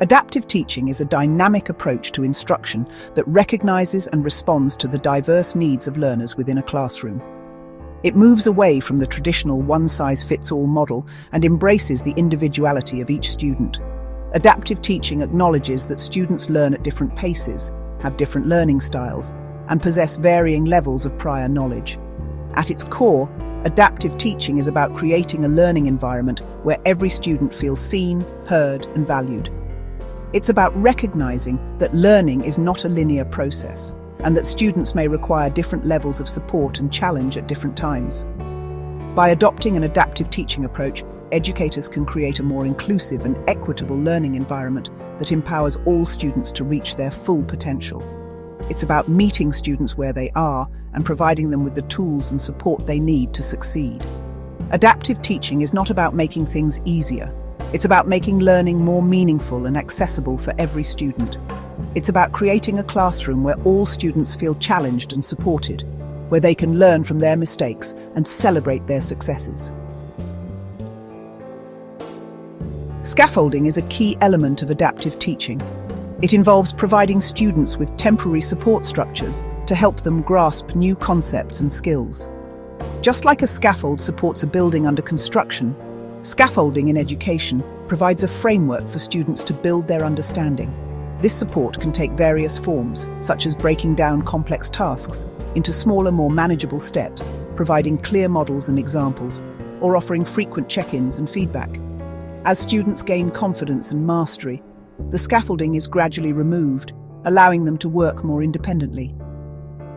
Adaptive teaching is a dynamic approach to instruction that recognizes and responds to the diverse needs of learners within a classroom. It moves away from the traditional one-size-fits-all model and embraces the individuality of each student. Adaptive teaching acknowledges that students learn at different paces, have different learning styles, and possess varying levels of prior knowledge. At its core, adaptive teaching is about creating a learning environment where every student feels seen, heard, and valued. It's about recognizing that learning is not a linear process, and that students may require different levels of support and challenge at different times. By adopting an adaptive teaching approach, educators can create a more inclusive and equitable learning environment that empowers all students to reach their full potential. It's about meeting students where they are and providing them with the tools and support they need to succeed. Adaptive teaching is not about making things easier. It's about making learning more meaningful and accessible for every student. It's about creating a classroom where all students feel challenged and supported, where they can learn from their mistakes and celebrate their successes. Scaffolding is a key element of adaptive teaching. It involves providing students with temporary support structures to help them grasp new concepts and skills. Just like a scaffold supports a building under construction, scaffolding in education provides a framework for students to build their understanding. This support can take various forms, such as breaking down complex tasks into smaller, more manageable steps, providing clear models and examples, or offering frequent check-ins and feedback. As students gain confidence and mastery, the scaffolding is gradually removed, allowing them to work more independently.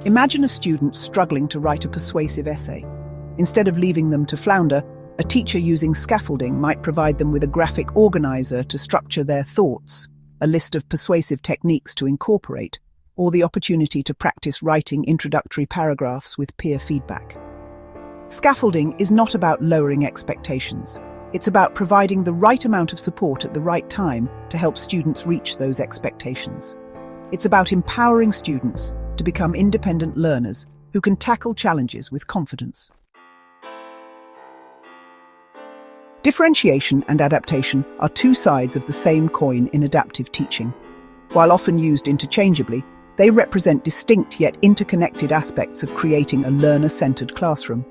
Imagine a student struggling to write a persuasive essay. Instead of leaving them to flounder, a teacher using scaffolding might provide them with a graphic organizer to structure their thoughts, a list of persuasive techniques to incorporate, or the opportunity to practice writing introductory paragraphs with peer feedback. Scaffolding is not about lowering expectations. It's about providing the right amount of support at the right time to help students reach those expectations. It's about empowering students to become independent learners who can tackle challenges with confidence. Differentiation and adaptation are two sides of the same coin in adaptive teaching. While often used interchangeably, they represent distinct yet interconnected aspects of creating a learner-centered classroom.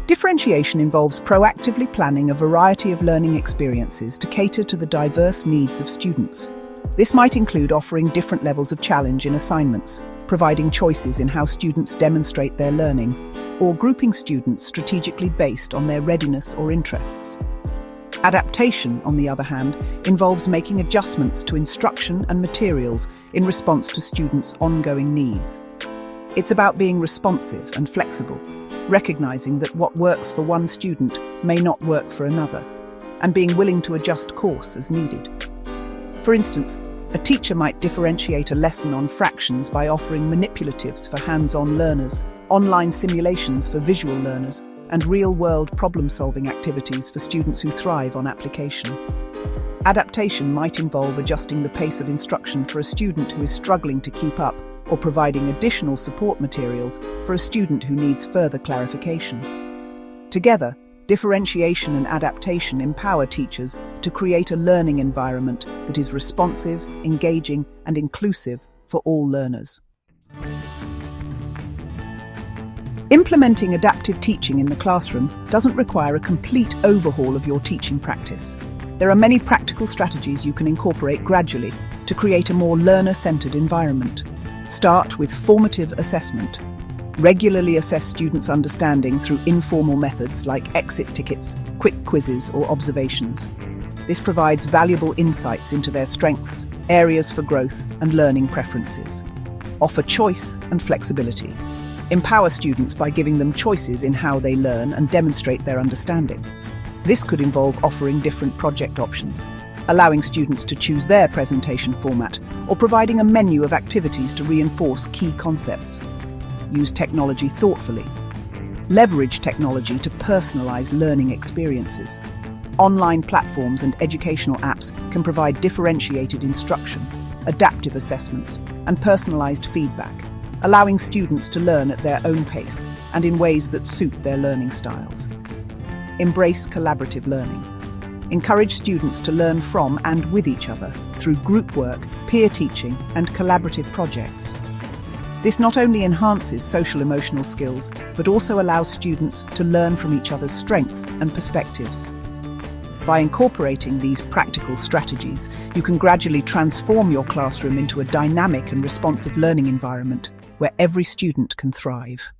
Differentiation involves proactively planning a variety of learning experiences to cater to the diverse needs of students. This might include offering different levels of challenge in assignments, providing choices in how students demonstrate their learning, or grouping students strategically based on their readiness or interests. Adaptation, on the other hand, involves making adjustments to instruction and materials in response to students' ongoing needs. It's about being responsive and flexible, recognizing that what works for one student may not work for another, and being willing to adjust course as needed. For instance, a teacher might differentiate a lesson on fractions by offering manipulatives for hands-on learners, online simulations for visual learners, and real-world problem-solving activities for students who thrive on application. Adaptation might involve adjusting the pace of instruction for a student who is struggling to keep up, or providing additional support materials for a student who needs further clarification. Together, differentiation and adaptation empower teachers to create a learning environment that is responsive, engaging, and inclusive for all learners. Implementing adaptive teaching in the classroom doesn't require a complete overhaul of your teaching practice. There are many practical strategies you can incorporate gradually to create a more learner-centered environment. Start with formative assessment. Regularly assess students' understanding through informal methods like exit tickets, quick quizzes, or observations. This provides valuable insights into their strengths, areas for growth, and learning preferences. Offer choice and flexibility. Empower students by giving them choices in how they learn and demonstrate their understanding. This could involve offering different project options, allowing students to choose their presentation format, or providing a menu of activities to reinforce key concepts. Use technology thoughtfully. Leverage technology to personalize learning experiences. Online platforms and educational apps can provide differentiated instruction, adaptive assessments, and personalized feedback, allowing students to learn at their own pace and in ways that suit their learning styles. Embrace collaborative learning. Encourage students to learn from and with each other through group work, peer teaching, and collaborative projects. This not only enhances social-emotional skills, but also allows students to learn from each other's strengths and perspectives. By incorporating these practical strategies, you can gradually transform your classroom into a dynamic and responsive learning environment where every student can thrive.